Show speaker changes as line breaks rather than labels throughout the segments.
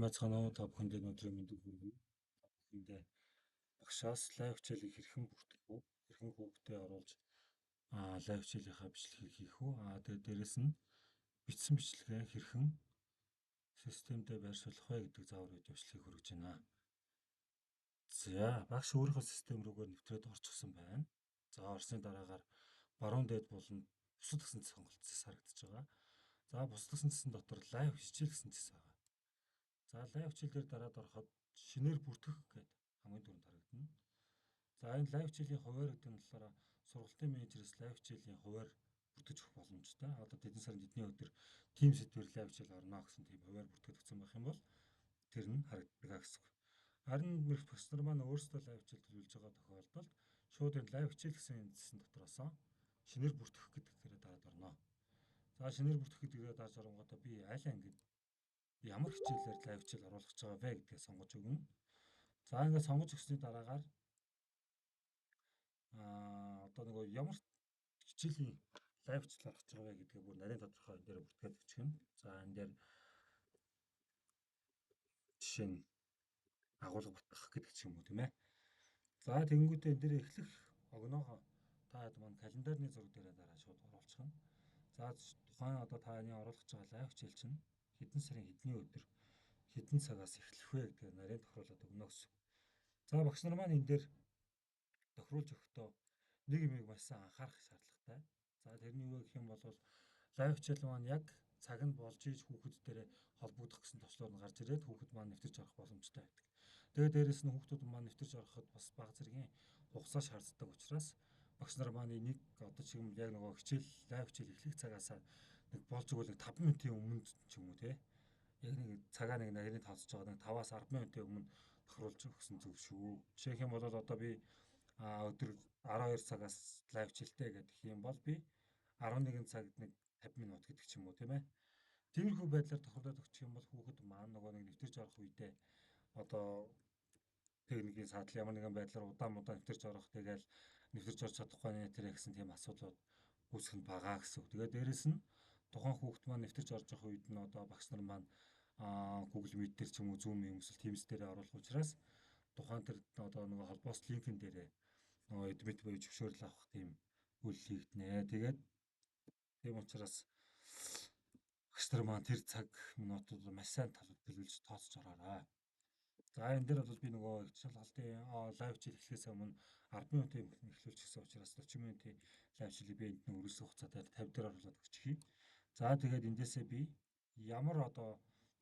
Байцгаана уу та бүхэндээ өдрийн мэндийг хүргэе. Бүхэндээ багшаас лайв хичээлийг хэрхэн бүртгэх вэ? Хэрхэн хүүхдээ оруулж лайв хичээлийнхаа бичлэгийг хийх үү? Тэгээд дээрэс нь бичсэн бичлэгээ хэрхэн системдээ байршуулах вэ гэдэг заавар өдөржлийг хүргэж байна. За, багш өөрийнхөө систем рүүгээр нэвтрээд орчихсон байна. За, орсны дараагаар баруун дээд болон бусад гэсэн сонголт зэс харагдаж байгаа. За, бусад гэсэн зэсэн дотор лайв хичээл гэсэн зэс байгаа. За, лайв хичээл дээр дараад ороход шинээр бүртгэх гэдэг хамгийн түрүүнд харагдана. За, энэ лайв хичээлийн хуваар гэдэг нь болохоор сургалтын менежерээс лайв хичээлийн хуваар бүртгэж өгөх боломжтой. Одоо тэдэн сарын тэдний өдөр team сэдвэр лайв хичээл орно гэсэн тийм хуваар бүртгэгдсэн байх юм бол тэр нь харагддаг гэсэн үг. Харин багш нар маань өөрсдөө лайв хичээл төлөвлөж байгаа тохиолдолд шууд энэ лайв хичээл гэсэн зэсэн дотроос шинээр бүртгэх гэдгээр дараад орно. За, шинээр бүртгэх гэдгээр дарж оронгуудаа би аль ангид ямар хичээлээр лайв хичээл оруулах гэж байгаа вэ гэдгээ сонгож өгнө. За, ингээд сонгож өгсөний дараагаар одоо нөгөө ямар хичээлийн лайв хичээл орох гэж байгаа вэ гэдгээ бүр нарийн тодорхой энэ дээр бүртгээд өчгөн. За, энэ дээр жишээ нь агуулга батгах гэдэг ч юм уу тийм ээ. За, тэгэнгүүтээ энэ дээр эхлэх огноогоо та хэд маань календарны зураг дээрээ дараа шууд оруулчихна. За, тухайн одоо таны оруулах гэж байгаа лайв хичээл чинь хэдэн сарын хэдний өдөр хэдэн цагаас эхлэх вэ гэдгээр нарийн тохируулаад өгнө гэсэн. За, багш нар маань энэ дээр тохируулж өгөхдөө нэг юмыг маш сайн анхаарах шаардлагатай. За, тэрний юу гэх юм бол лайв хичээл маань яг цаг нь болж ийж хүүхэд дээрээ холбогдох гэсэн төвчлөр нь гарч ирээд хүүхэд маань нэвтэрч орох боломжтой байдаг. Тэгээд дээрэс нь хүүхдүүд маань нэвтэрч ороход бас бага зэргийн хугацаа шаарддаг учраас багш нар маань энийг одоо чиг юм яг нөгөө хичээл лайв хичээл эхлэх цагаас нэг болж игэл 5 минутын өмнө ч юм уу те. Яг нэг цагаа нэг нарийн тооцож байгаа нэг 5-аас 10 минутын өмнө тохируулж өгсөн зөв шүү. Жишээх юм бол одоо би өдөр 12 цагаас лайв хичээлтэй гэдэг юм бол би 11 цагт нэг 50 минут гэдэг ч юм уу тийм ээ. Тиймэрхүү байдлаар тохируулаад өгчих юм бол хүүхэд маань нөгөө нэг нэвтэрч орох үедээ одоо техникийн саатал ямар нэгэн байдлаар удаан нэвтэрч орох тэгэл нэвтэрч орж чадахгүй нэ тэр гэсэн тийм асуудлууд үүсэх нь бага гэсэн. Тэгээд дээрэс нь тухайн хүүхэд маань нэвтэрч орж явах үед нь одоо багш нар маань Google Meet дээр ч юм уу Zoom юм эсвэл Teams дээр оруулах учраас тухайн тэр одоо нөгөө холбоос линкэн дээрээ нөгөө эдмит буюу зөвшөөрөл авах тийм үйл хийгднэ. Тэгээд тийм учраас багш нар маань тэр цаг минутууд маш сайн төлөвлөж тооцож ороорой. За, энэ дээр бол би нөгөө шалгалтын лайв хичээл эхлэхээс өмнө 10 минутын эхлүүлж гисэн учраас 40 минутын лайв хичээлийг би энд нь үргэлжлэх хугацаатай 50 дээр оруулаад өгчихье. За, тэгээд эндээсээ би ямар одоо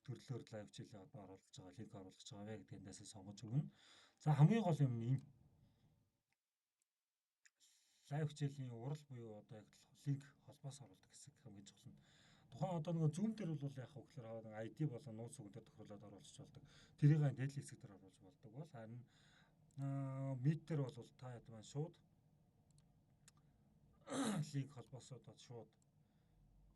төрлөөр лайв хичээлээ одоо оруулж байгаа, линк оруулж байгаа вэ гэдэг эндээсээ сонгож өгнө. За, хамгийн гол юм нь энэ лайв хичээлийн урал буюу одоо яг линк холбоос оруулдаг хэсэг хамгийн чухал нь. Тухайн одоо нөгөө Zoom дээр бол яг хөөхлөр ID болон нууц үгнээр тохируулаад оруулж болдог. Тэрийг энэ дээдлийн хэсэг дээр оруулж болдог бол харин Meet дээр бол та хэд маань шууд линк холбоосоод шууд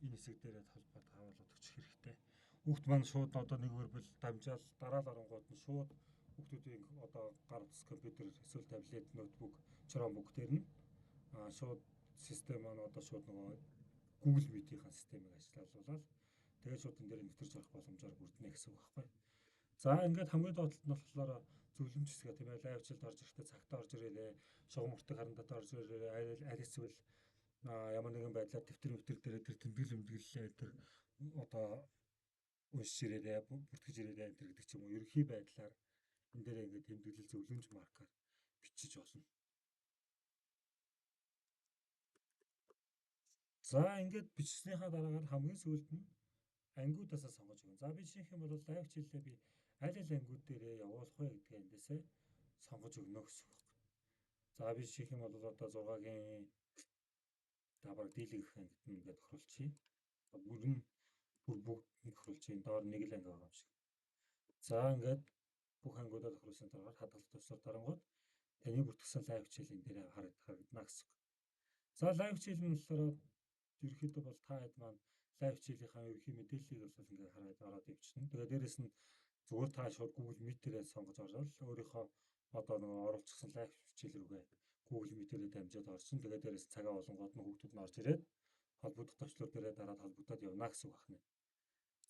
энэ хэсэг дээрээ холбоод харуулж өгчих хэрэгтэй. Хүүхд маань шууд одоо нэгвэр бил дамжаал дараал оронгууд нь шууд хүүхдүүдийн одоо гар утас компьютер эсвэл таблет, ноутбук, Chromebook дээр нь шууд систем маань одоо шууд нөгөө Google Meet-ийн системийг ажиллуулаад тэгээд шууд энэ дээр нэвтэрч орох боломжоор бүрднэ гэсэн үг байхгүй. За, ингээд хамгийн доотлолт нь болохоор зөвлөмж хэсгээ тийм ээ лайв хичээлд орж ирэхдээ цагтаа орж ирээрээ, шугам мөртөг харандатаа орж ирээрээ, аль эсвэл ямар нэгэн байдлаар дэвтэр дээр тэр тэмдэглэл өмдөглөлээ тэр одоо уншиж ирээрээ, бүртгэж ирээрээ энэ гэдэг ч юм уу ерөнхий байдлаар энэ дээр ингээд тэмдэглэл зөвлөмж маркаар бичиж болно. За, ингээд бичснийхаа дараагаар хамгийн сүүлд нь ангиудаасаа сонгож өгнө. За, би жишээх юм бол лайв хичээлээ би аль ангиуд дээрээ явуулах вэ гэдгээ эндээсээ сонгож өгнө гэсэн үг. За, би жишээх юм бол одоо 6-гийн давар дийлэх ангид нь ингээд тохируулчихъя. Бүр бүгд тохируулчихъя. Доор нэг л анги байгаа юм шиг. За, ингээд бүх ангиудаа тохируулсан дараагаар хадгалах төвчээр дарангууд таны бүртгэсэн лайв хичээл энэ дээр харагдана гэсэн үг. За, лайв хичээл нь болохоор ерөнхийдөө бол та хэд маань лайв хичээлийнхаа ерөнхий мэдээллийг бол ингээд хараад ороод явчихна. Тэгээд дээрэс нь зүгээр та шууд Google Meet-ээр сонгож ороод өөрийнхөө одоо нөгөө оруулчихсан лайв хичээл рүүгээ Google Meet-ээр дамжаад орсон. Тэгээд дээрэс цагаа болонгууд нь хүүхдүүд нь орж ирээд холбогдох төвчлөр дээрээ дараад холбогдоод явна гэсэн үг байна.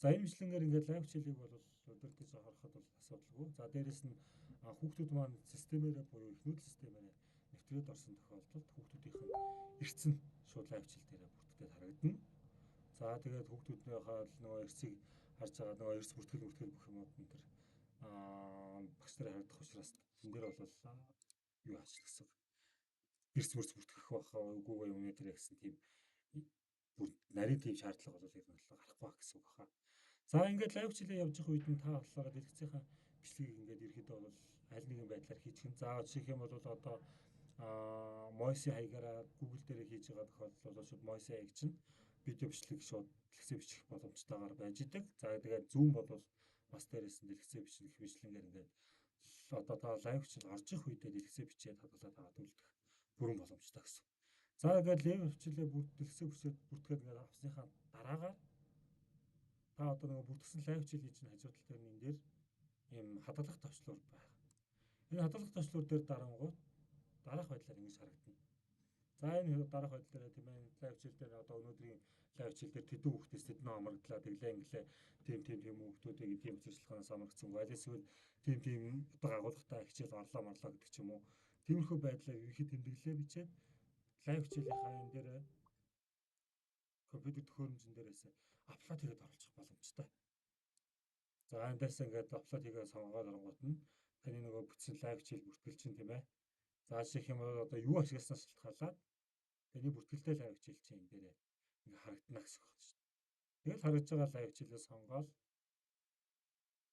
За энэ мэтлэнгээр ингээд лайв хичээлийг бол удирдах харахад бол асуудалгүй. За дээрэс нь хүүхдүүд маань системээрээ буюу их нүүдэл системээрээ нэвтрээд орсон тохиолдолд хүүхдүүдийнх нь эрдэс нь шууд лайв хичээл дээрээ бүртгэж харагдана. За тэгээд хүүхдүүднийхээ нөгөө эрсийг харж байгаа нөгөө эрс бүртгэл бүх юмуд энэ төр багш нарын харагдах учраас энэ дээр бол юу ажилласан эрс бүртгэх байхаа үгүй юм нэ тэр гэсэн тийм нарийн тийм шаардлага бол ер нь гарахгүй байх гэсэн үг баха. За ингээд лайв хичээлээ явж байгаа үед нь та болохоор дэлгэцийн бичлэгийг ингээд ерөөдөө бол аль нэгэн байдлаар хийчих нь. За жишээлх юм бол одоо Moise хаягаараа Google дээр хийж байгаа тохиолдол бол шууд Moise хаяг чинь видео бичлэг шууд дэлгэцээ бичих боломжтойгоор байж идэг. За тэгээд Zoom бол бас дээрээс нь дэлгэцээ бичих бичлэнгээр ингээд одоо та лайв хичээл орж их үедээ дэлгэцээ бичээд хадгалаад аваад үлдэх бүрэн боломжтой гэсэн. За ингээд лайв хичээлээ дэлгэцээ бичээд бүртгээд ингээд авсныхаа дараагаар та одоо нөгөө бүрдсэн лайв хичээл хийж чинь хажуу тал дээр энэ дээр ийм хадгалах товчлуур байна. Энэ хадгалах товчлуур дээр дарангууд дараах байдлаар ингэж харагдана. За энэ дараах байдал дээр тийм ээ лайв хичээл дээр одоо өнөөдрийн лайв хичээл дээр тэдэн хүүхдээс тэдэн амрагдлаа тэглээ инглээ тийм хүүхдүүдийг тийм ажиллаханаас амрагдсан байл эсвэл тийм одоо агуулгатай хичээл орлоо морлоо гэдэг ч юм уу. Тиймэрхүү байдлаар ерөнхий тэмдэглэлээ бичээд лайв хичээлийнхаа энэ дээр компьютер төхөөрөмжн дээрээс апплод хийгээд оруулах боломжтой. За энэ дээрс ингээд апплод хийгээд сонгоод оронгууд нь таны нөгөө бүтсэн лайв хичээл бүртгэл чинь тийм ээ. За жишээлх юм бол одоо юу ашигласнаас шалтгаалаад таны бүртгэлтэй лайв хичээл чинь энэ дээрээ ингээд харагдана гэсэн үг байна шүү дээ. Тэгэл харагдж байгаа лайв хичээлээ сонгоод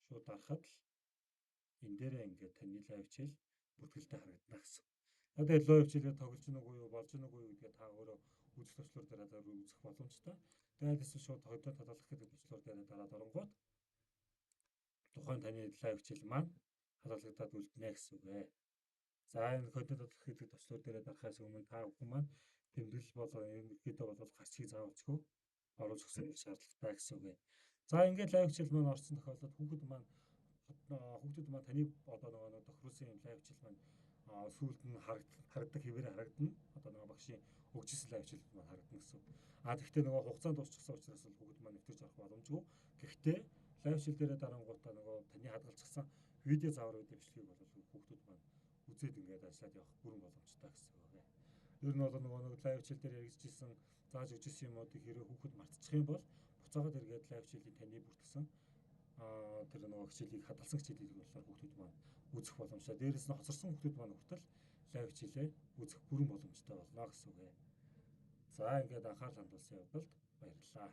шууд дарахад л энэ дээрээ ингээд таны лайв хичээл бүртгэлтэй харагдана гэсэн. Тэгээд лайв хичээлээ тоглож гэнэ үгүй юу болж гэнэ үгүй юу гэдгээ та өөрөө үзэх төвчлөр дээр үзэх боломжтой. Тэгээд эсвэл шууд hodоо талуулах гэдэг төвчлөр дээр дараад оронгууд тухайн таны лайв хичээл маань хадгалагдаад үлднэ гэсэн үг ээ. За энэ hodоо талуулах гэдэг төвчлөр дээр дарахаас өмнө та бүхэн маань тэмдэглэл болоо ерөнхийдөө бол гарчгийг заавалчгүй оруулж өгсөн шаардлагатай гэсэн үг ээ. За ингээд лайв хичээл маань орсон тохиолдолд хүүхдүүд маань таны одоо нөгөө тохируулсан лайв хичээл маань сүүлд нь харагдах хэвээр харагдана. Одоо нөгөө багшийн өгчсэн лайв хичээл маань харагдана гэсэн. Тэгэхдээ нөгөө хугацаанд дуусчихсан учраас л хүүхд маань нэвтэрч авах боломжгүй. Гэхдээ лайв хичээл дээрээ дарангуутаа нөгөө таны хадгалчихсан видео заавар видео бичлэгийг бол хүүхдүүд маань үзээд ингээд ажиллаад явах бүрэн боломжтой гэсэн үг ээ. Ер нь бол нөгөө лайв хичээл дээр яригдчихсэн зааж өгчсэн юмуудыг хэрэв хүүхэд мартчих юм бол буцаагаад эргээд лайв хичээлийн таны бүртгэсэн тэр нөгөө хичээлийг хадгалсан хичээлийг болохоор хүүхдүүд маань үзэх боломжтой. Дээрээс нь хоцорсон хүүхдүүд маань хүртэл лайв хичээлээ үзэх бүрэн боломжтой болно гэсэн үг ээ. За ингээд анхаарал хандуулсан явдалд баярлалаа.